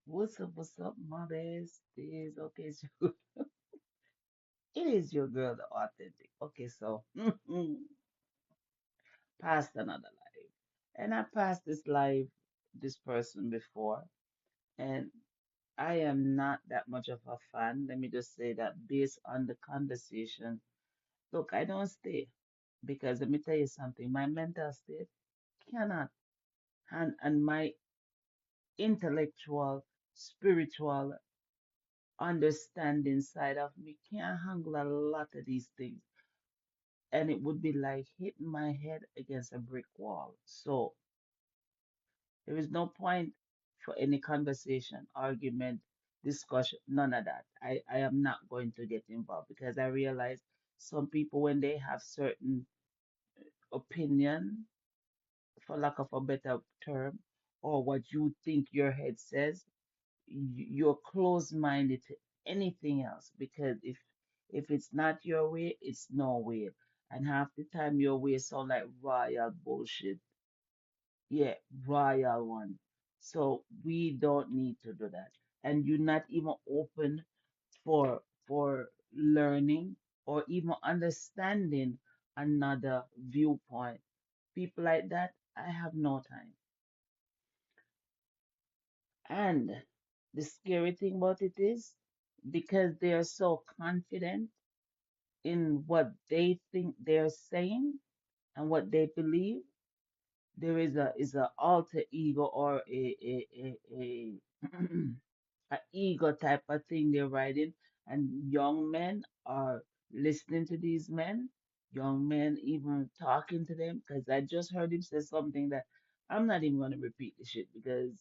What's up, my besties? Okay, so it is your girl, the authentic. Okay, so past another life. And I passed this life, this person before, and I am not that much of a fan. Let me just say that based on the conversation. Look, I don't stay because let me tell you something, my mental state cannot and my intellectual, spiritual understanding side of me can't handle a lot of these things. And it would be like hitting my head against a brick wall. So there is no point for any conversation, argument, discussion, none of that. I am not going to get involved because I realize some people, when they have certain opinion, for lack of a better term, or what you think your head says, you're closed-minded to anything else because if it's not your way, it's no way. And half the time your way sound like royal bullshit. Yeah, royal one. So we don't need to do that. And you're not even open for learning or even understanding another viewpoint. People like that, I have no time. And the scary thing about it is because they are so confident in what they think they're saying and what they believe, there is a alter ego or a a ego type of thing they're writing, and young men are listening to these men, young men even talking to them, because I just heard him say something that I'm not even gonna repeat the shit because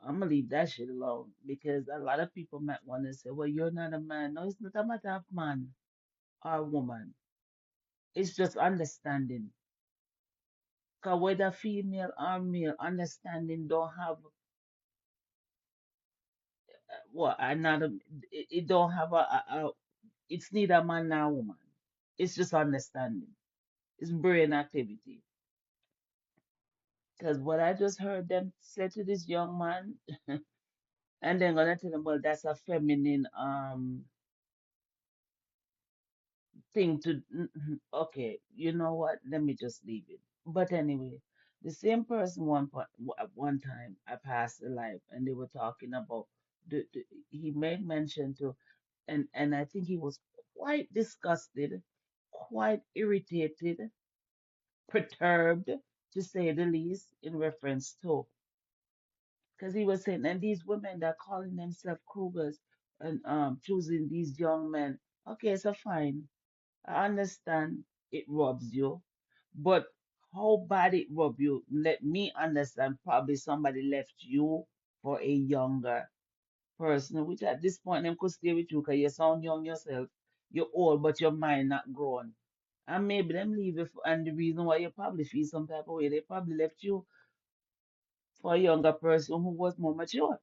I'm gonna leave that shit alone because a lot of people might want to say, well, you're not a man. No, it's not a matter of man or woman. It's just understanding. Because whether female or male, understanding don't have what another. It don't have it's neither man nor woman. It's just understanding. It's brain activity. Because what I just heard them say to this young man, and then gonna tell him, well, that's a feminine thing to. Okay, you know what? Let me just leave it. But anyway, the same person at one time I passed a life, and they were talking about he made mention to, and I think he was quite disgusted, quite irritated, perturbed, to say the least, in reference to, because he was saying, and these women that calling themselves Krugers and choosing these young men. Okay, so fine. I understand it rubs you, but how bad it rub you, let me understand. Probably somebody left you for a younger person, which at this point them could stay with you because you sound young yourself. You're old, but your mind not grown. And maybe them leave you, and the reason why you probably feel some type of way, they probably left you for a younger person who was more mature.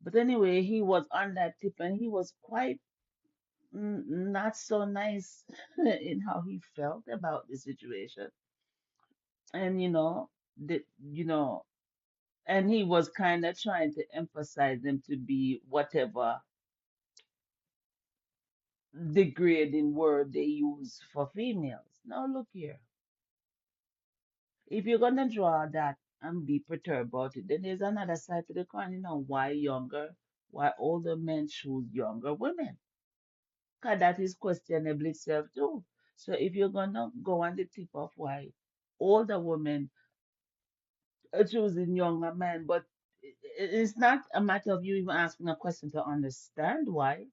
But anyway, he was on that tip and he was quite not so nice in how he felt about the situation. And you know, and he was kind of trying to emphasize them to be whatever degrading word they use for females. Now look here, if you're gonna draw that and be perturbed about it, then there's another side to the coin. Why older men choose younger women? Cause that is questionable itself too. So if you're gonna go on the tip of why older women choosing younger men, but it's not a matter of you even asking a question to understand why.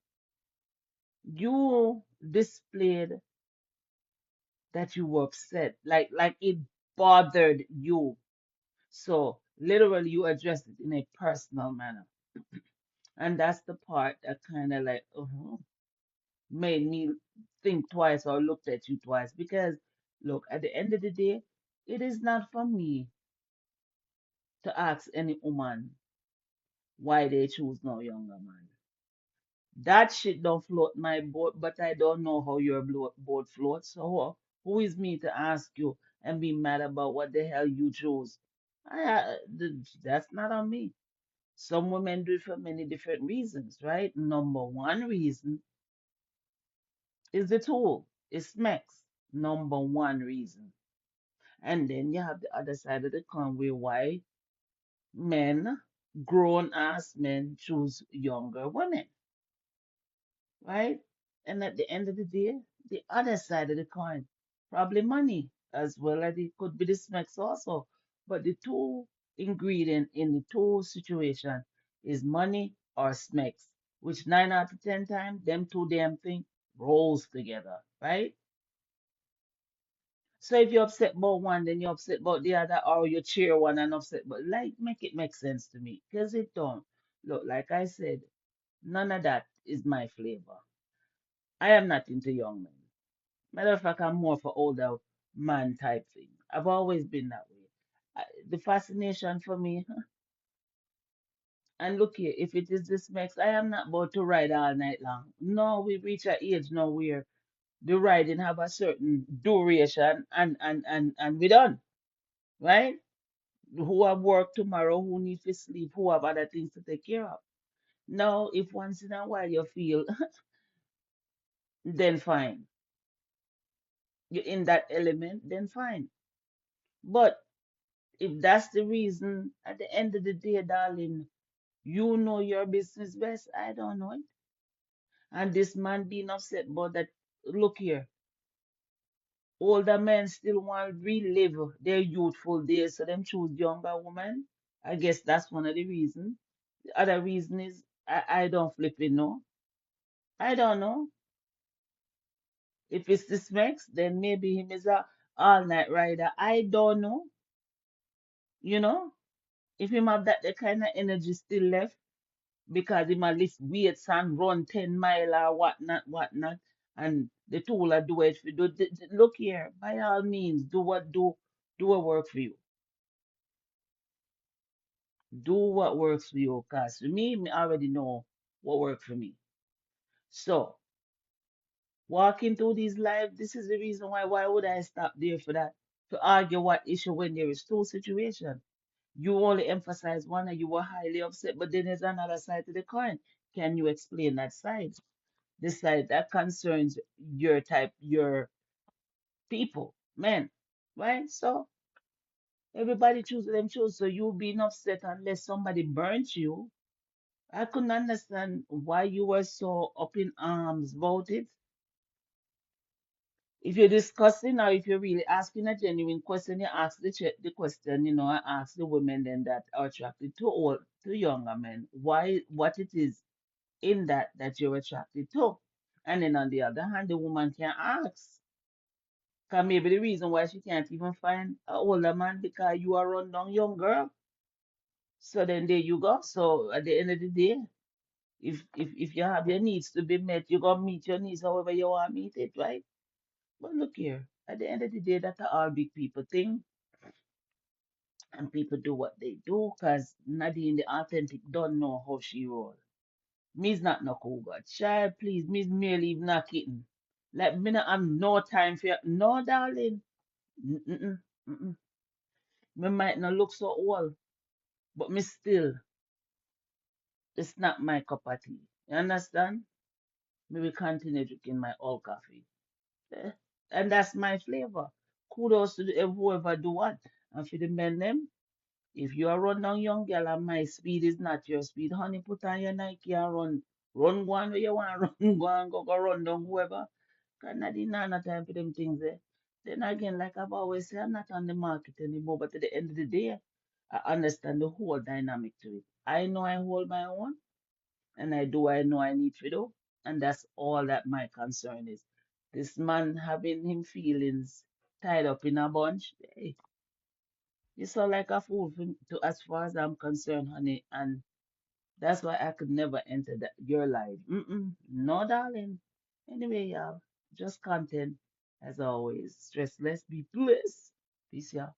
You displayed that you were upset, like it bothered you. So literally you addressed it in a personal manner. And that's the part that kind of like made me think twice or looked at you twice. Because look, at the end of the day, it is not for me to ask any woman why they choose no younger man. That shit don't float my boat, but I don't know how your boat floats. So who is me to ask you and be mad about what the hell you chose? That's not on me. Some women do it for many different reasons, right? Number one reason is the tool. It's sex. Number one reason. And then you have the other side of the coin where why men, grown ass men, choose younger women, right? And at the end of the day, the other side of the coin, probably money as well as it could be the snacks also. But the two ingredient in the two situation is money or snacks, which 9 out of 10 times, them two damn thing rolls together, right? So if you're upset about one, then you're upset about the other, or you cheer one and upset, but like make it make sense to me, because it don't. Look, like I said, none of that is my flavor. I am not into young men. Matter of fact, I'm more for older man type thing. I've always been that way. The fascination for me, and look here, if it is this mix, I am not about to ride all night long. No, we reach an age now where the riding have a certain duration and we done, right? Who have work tomorrow, who need to sleep, who have other things to take care of. Now, if once in a while you feel, then fine. You're in that element, then fine. But if that's the reason, at the end of the day, darling, you know your business best. I don't know it. And this man being upset about that, look here, older men still want to relive their youthful days, so them choose younger women. I guess that's one of the reasons. The other reason is I don't flipping know. I don't know. If it's the Smeks, then maybe him is a all night rider. I don't know. You know, if him have that the kind of energy still left because him a lift weights and run 10 mile or whatnot, whatnot, and the tool are do it for do. Look here, by all means, do what work for you. Do what works for you, cause for me I already know what worked for me. So walking through these lives, this is the reason why. Why would I stop there for that? To argue what issue when there is two situations. You only emphasize one and you were highly upset, but then there's another side to the coin. Can you explain that side? The side that concerns your type, your people, men, right? So everybody choose them choose. So you being upset unless somebody burnt you. I couldn't understand why you were so up in arms about it. If you're discussing or if you're really asking a genuine question, you ask the question, I ask the women then that are attracted to younger men, why, what it is in that you're attracted to. And then on the other hand, the woman can ask. Cause maybe the reason why she can't even find an older man because you are run down young girl. So then there you go. So at the end of the day, if you have your needs to be met, you're gonna meet your needs however you want to meet it, right? But look here, at the end of the day, that's a all big people thing, and people do what they do, cause Nadine, the authentic, don't know how she roll. Me's not no cougar. Child, please, me's merely not kitten. Like, me not have no time for you. No, darling. Mm-mm, mm-mm. Me might not look so old, but me still, it's not my cup of tea. You understand? Me will continue drinking my old coffee. Eh? And that's my flavor. Kudos to whoever do what. And for the men them, if you are run down young girl and my speed is not your speed, honey, put on your Nike and run. Run go on where you want, run go and go run down whoever. Cause not in no time for them things there. Then again, like I've always said, I'm not on the market anymore. But at the end of the day, I understand the whole dynamic to it. I know I hold my own, and I know I need to do. And that's all that my concern is. This man having him feelings tied up in a bunch. Hey, you sound like a fool as far as I'm concerned, honey. And that's why I could never enter your life. No, darling. Anyway, y'all, just content as always. Stress less, be blessed. Peace, y'all.